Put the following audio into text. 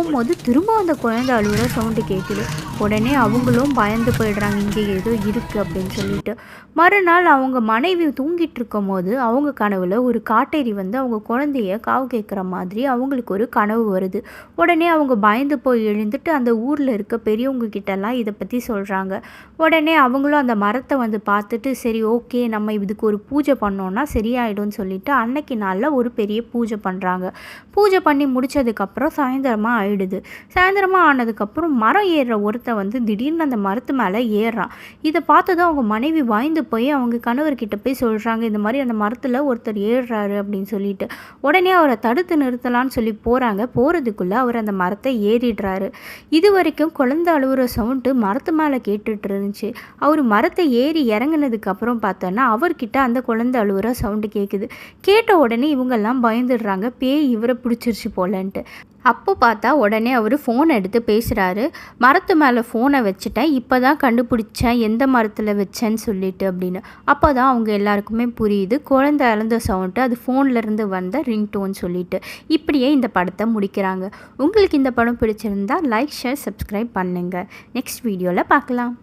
போகும்போது திரும்ப அந்த குழந்தை அழுகிற சவுண்டு கேட்குது. உடனே அவங்களும் பயந்து போயிடுறாங்க, இங்கே ஏதோ இருக்குது அப்படின்னு சொல்லிட்டு. மறுநாள் அவங்க மனைவி தூங்கிட்டு இருக்கும் போது அவங்க கனவுல ஒரு காட்டேரி வந்து அவங்க குழந்தைய காவு கேட்குற மாதிரி அவங்களுக்கு ஒரு கனவு வருது. உடனே அவங்க பயந்து போய் எழுந்துட்டு அந்த ஊரில் இருக்க பெரியவங்க கிட்டலாம் இதை பற்றி சொல்கிறாங்க. உடனே அவங்களும் அந்த மரத்தை வந்து பார்த்துட்டு, சரி ஓகே நம்ம இதுக்கு ஒரு பூஜை பண்ணோன்னா சரியாயிடும்னு சொல்லிட்டு அன்னைக்கு நாளில் ஒரு பெரிய பூஜை பண்ணுறாங்க. பூஜை பண்ணி முடித்ததுக்கப்புறம் சாயந்தரமாக ஆயிடுது. சாயந்தரமாக ஆனதுக்கப்புறம் மரம் ஏறுற ஒருத்தன் வந்து திடீர்னு அந்த மரத்து மேலே ஏறுறான். இதை பார்த்ததும் அவங்க மனைவி வாய்ந்து போய் அவங்க கணவர்கிட்ட போய் சொல்கிறாங்க, இந்த மாதிரி அந்த மரத்தில் ஒருத்தர் ஏறுறாரு அப்படின்னு சொல்லிட்டு. உடனே அவரை தடுத்து நிறுத்தலான்னு சொல்லி போகிறாங்க. போகிறதுக்குள்ளே அவர் அந்த மரத்தை ஏறிடுறாரு. இது வரைக்கும் குழந்தை அழுகுற சவுண்டு மரத்து மேலே கேட்டுட்டு இருந்துச்சு. அவர் மரத்தை ஏறி இறங்கினதுக்கப்புறம் பார்த்தோன்னா அவர்கிட்ட அந்த குழந்தை அழுகுற சவுண்டு கேட்குது. கேட்ட உடனே இவங்கெல்லாம் பயந்துடுறாங்க, பேய் இவரை பிடிச்சிருச்சு போலன்ட்டு. அப்போ பார்த்தா உடனே அவர் ஃபோன் எடுத்து பேசுகிறாரு. மரத்து மேலே ஃபோனை வச்சுட்டேன், இப்போ தான் கண்டுபிடிச்சேன் எந்த மரத்தில் வச்சேன்னு சொல்லிட்டு அப்படின்னு. அப்போ தான் அவங்க எல்லாருக்குமே புரியுது குழந்தை அழுந்த சவுண்டு அது ஃபோன்லேருந்து வந்த ரிங்டோன் சொல்லிட்டு. இப்படியே இந்த படத்தை முடிக்கிறாங்க. உங்களுக்கு இந்த படம் பிடிச்சிருந்தா லைக், ஷேர், சப்ஸ்கிரைப் பண்ணுங்கள். நெக்ஸ்ட் வீடியோவில் பார்க்கலாம்.